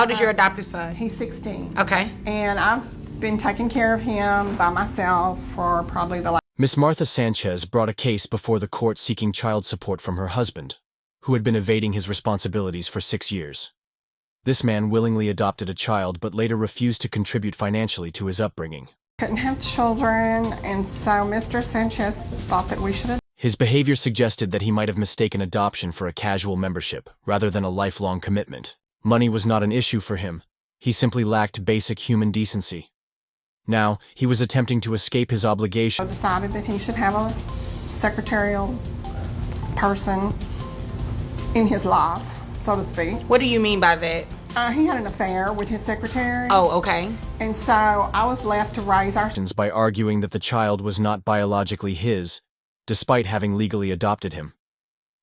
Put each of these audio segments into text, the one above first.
How old is your adopted son? He's 16. Okay. And I've been taking care of him by myself for probably the last... Miss Martha Sanchez brought a case before the court seeking child support from her husband, who had been evading his responsibilities for 6 years. This man willingly adopted a child but later refused to contribute financially to his upbringing. Couldn't have children, and so Mr. Sanchez thought that we should... His behavior suggested that he might have mistaken adoption for a casual membership, rather than a lifelong commitment. Money was not an issue for him. He simply lacked basic human decency. Now, he was attempting to escape his obligation. Decided that he should have a secretarial person in his life, so to speak. What do you mean by that? He had an affair with his secretary. Oh, okay. And so I was left to raise our... by arguing that the child was not biologically his, despite having legally adopted him.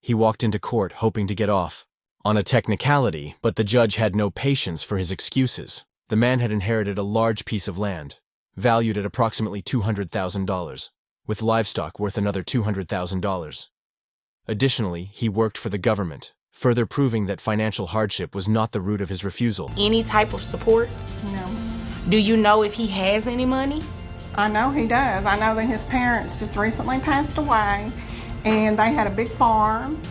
He walked into court hoping to get off on a technicality, but the judge had no patience for his excuses. The man had inherited a large piece of land, valued at approximately $200,000, with livestock worth another $200,000. Additionally, he worked for the government, further proving that financial hardship was not the root of his refusal. Any type of support? No. Do you know if he has any money? I know he does. I know that his parents just recently passed away, and they had a big farm,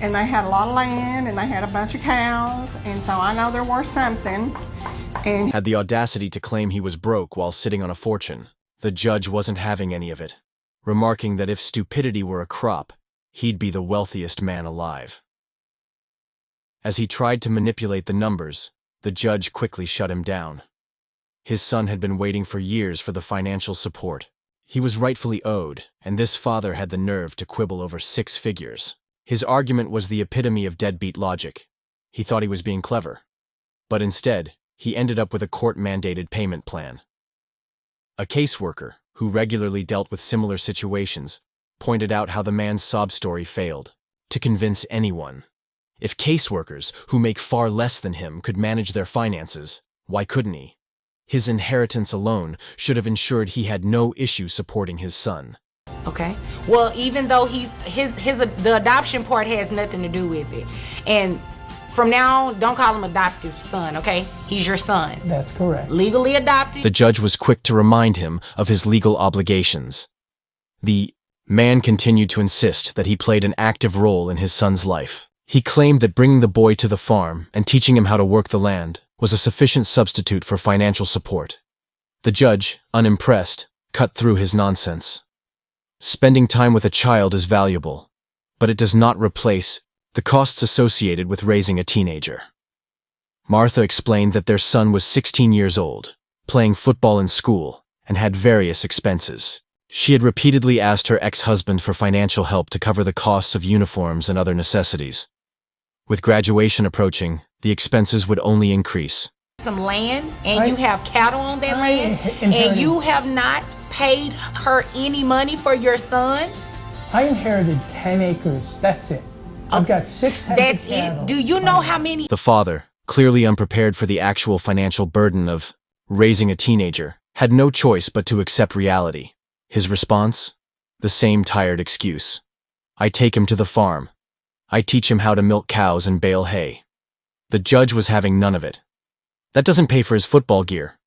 and they had a lot of land, and they had a bunch of cows, and so I know there was something. And had the audacity to claim he was broke while sitting on a fortune. The judge wasn't having any of it, remarking that if stupidity were a crop, he'd be the wealthiest man alive. As he tried to manipulate the numbers, the judge quickly shut him down. His son had been waiting for years for the financial support he was rightfully owed, and this father had the nerve to quibble over 6 figures. His argument was the epitome of deadbeat logic. He thought he was being clever. But instead, he ended up with a court-mandated payment plan. A caseworker, who regularly dealt with similar situations, pointed out how the man's sob story failed to convince anyone. If caseworkers, who make far less than him, could manage their finances, why couldn't he? His inheritance alone should have ensured he had no issue supporting his son. Okay. Well, even though the adoption part has nothing to do with it. And from now on, don't call him adoptive son, okay? He's your son. That's correct. Legally adopted. The judge was quick to remind him of his legal obligations. The man continued to insist that he played an active role in his son's life. He claimed that bringing the boy to the farm and teaching him how to work the land was a sufficient substitute for financial support. The judge, unimpressed, cut through his nonsense. Spending time with a child is valuable, but it does not replace the costs associated with raising a teenager. Martha explained that their son was 16 years old, playing football in school, and had various expenses. She had repeatedly asked her ex-husband for financial help to cover the costs of uniforms and other necessities. With graduation approaching, the expenses would only increase. Some land, and you have cattle on that land, and you have not paid her any money for your son? I inherited 10 acres, that's it. I've got 6 head of cattle. Do you know how many? The father, clearly unprepared for the actual financial burden of raising a teenager, had no choice but to accept reality. His response? The same tired excuse. I take him to the farm. I teach him how to milk cows and bale hay. The judge was having none of it. That doesn't pay for his football gear,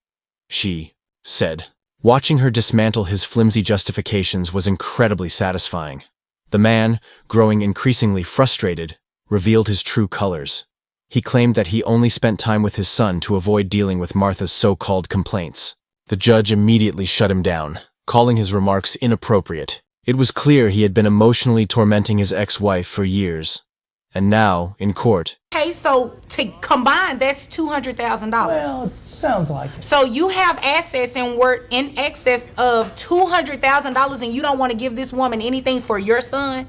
she said. Watching her dismantle his flimsy justifications was incredibly satisfying. The man, growing increasingly frustrated, revealed his true colors. He claimed that he only spent time with his son to avoid dealing with Martha's so-called complaints. The judge immediately shut him down, calling his remarks inappropriate. It was clear he had been emotionally tormenting his ex-wife for years. And now, in court... Okay, so to combine, that's $200,000. Well, it sounds like it. So you have assets and worth in excess of $200,000, and you don't want to give this woman anything for your son?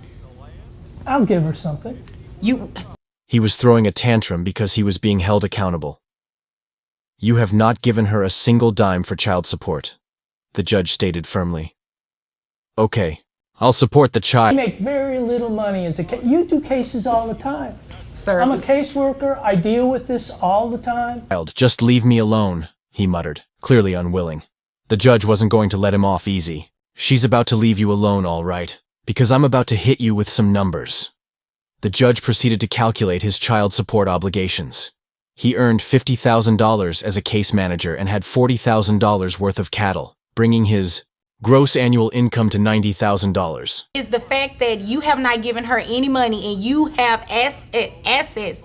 I'll give her something. He was throwing a tantrum because he was being held accountable. You have not given her a single dime for child support, the judge stated firmly. Okay, I'll support the child. I make very little money as a case. You do cases all the time. Sir, I'm a caseworker. I deal with this all the time. Just leave me alone, he muttered, clearly unwilling. The judge wasn't going to let him off easy. She's about to leave you alone, all right, because I'm about to hit you with some numbers. The judge proceeded to calculate his child support obligations. He earned $50,000 as a case manager and had $40,000 worth of cattle, bringing his gross annual income to $90,000. Is the fact that you have not given her any money and you have assets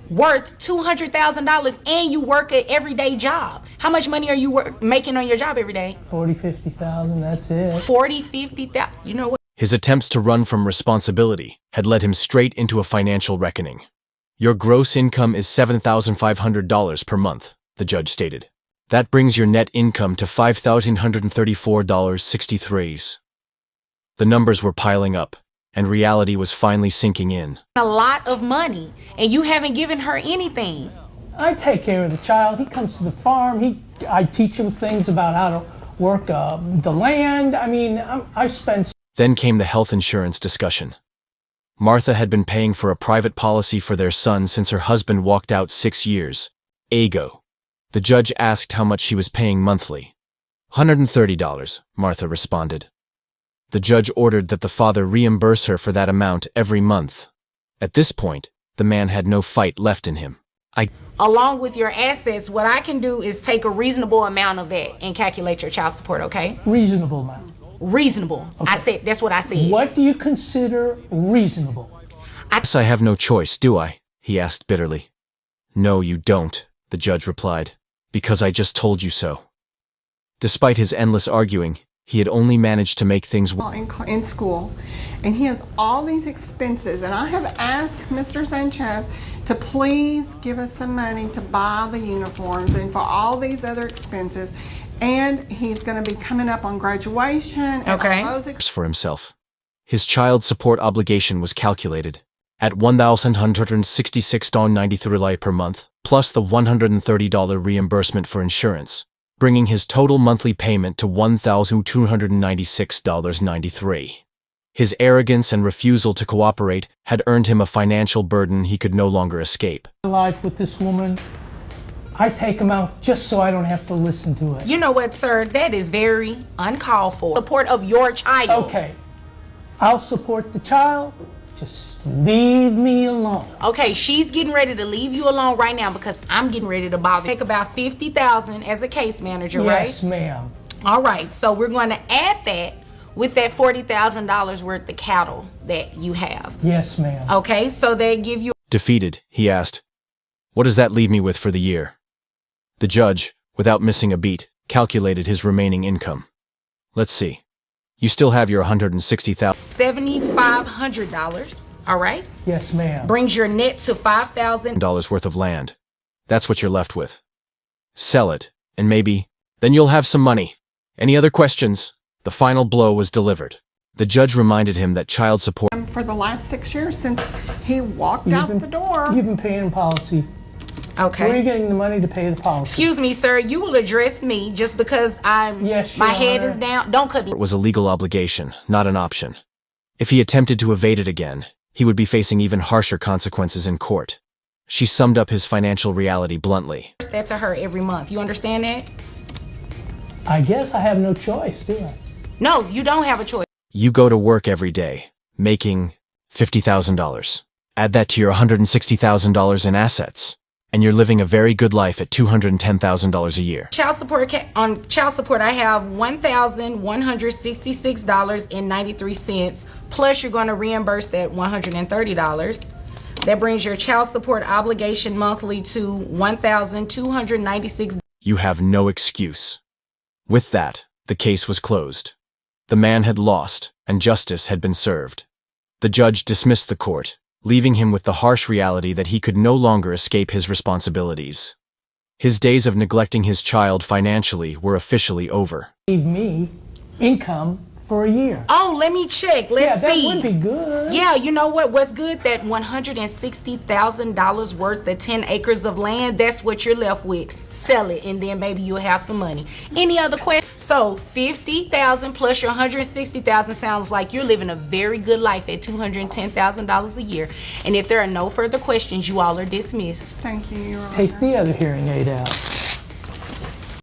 worth $200,000 and you work an everyday job. How much money are you making on your job every day? 40, 50,000, that's it. 40, 50,000. You know what? His attempts to run from responsibility had led him straight into a financial reckoning. Your gross income is $7,500 per month, the judge stated. That brings your net income to $5,134.63. The numbers were piling up, and reality was finally sinking in. A lot of money, and you haven't given her anything. I take care of the child. He comes to the farm. I teach him things about how to work the land. I mean, I spend... Then came the health insurance discussion. Martha had been paying for a private policy for their son since her husband walked out 6 years ago. The judge asked how much she was paying monthly. $130, Martha responded. The judge ordered that the father reimburse her for that amount every month. At this point, the man had no fight left in him. Along with your assets, what I can do is take a reasonable amount of that and calculate your child support, okay? Reasonable amount. Reasonable. Okay. I said, that's what I said. What do you consider reasonable? I guess I have no choice, do I? He asked bitterly. No, you don't, the judge replied, because I just told you so. Despite his endless arguing, he had only managed to make things in school, and he has all these expenses, and I have asked Mr. Sanchez to please give us some money to buy the uniforms and for all these other expenses, and he's going to be coming up on graduation and all those for himself. His child support obligation was calculated at $1,166.93 per month, plus the $130 reimbursement for insurance, bringing his total monthly payment to $1,296.93. His arrogance and refusal to cooperate had earned him a financial burden he could no longer escape. Life with this woman, I take him out just so I don't have to listen to it. You know what, sir? That is very uncalled for. Support of your child. Okay, I'll support the child. Just leave me alone. Okay, she's getting ready to leave you alone right now because I'm getting ready to bother. Take about $50,000 as a case manager, right? Yes, ma'am. All right, so we're going to add that with that $40,000 worth of cattle that you have. Yes, ma'am. Okay, so they give you... Defeated, he asked, "What does that leave me with for the year?" The judge, without missing a beat, calculated his remaining income. Let's see. You still have your $160,000. $7,500, all right? Yes, ma'am. Brings your net to $5,000 worth of land. That's what you're left with. Sell it, and maybe, then you'll have some money. Any other questions? The final blow was delivered. The judge reminded him that child support... For the last 6 years since he walked out the door. You've been paying policy. Okay. Where are you getting the money to pay the policy? Excuse me, sir. You will address me just because my head is down. Don't cut me. It was a legal obligation, not an option. If he attempted to evade it again, he would be facing even harsher consequences in court. She summed up his financial reality bluntly. That to her every month. You understand that? I guess I have no choice, do I? No, you don't have a choice. You go to work every day, making $50,000. Add that to your $160,000 in assets, and you're living a very good life at $210,000 a year. Child support, on child support, I have $1,166.93, plus you're going to reimburse that $130. That brings your child support obligation monthly to $1,296. You have no excuse. With that, the case was closed. The man had lost, and justice had been served. The judge dismissed the court, leaving him with the harsh reality that he could no longer escape his responsibilities. His days of neglecting his child financially were officially over. Gave me income for a year. Oh, let me check. Let's see. Yeah, that would be good. Yeah, you know what? What's good? That $160,000 worth of 10 acres of land, that's what you're left with. Sell it, and then maybe you'll have some money. Any other questions? So $50,000 plus your $160,000 sounds like you're living a very good life at $210,000 a year. And if there are no further questions, you all are dismissed. Thank you, Your Honor. Take the other hearing aid out.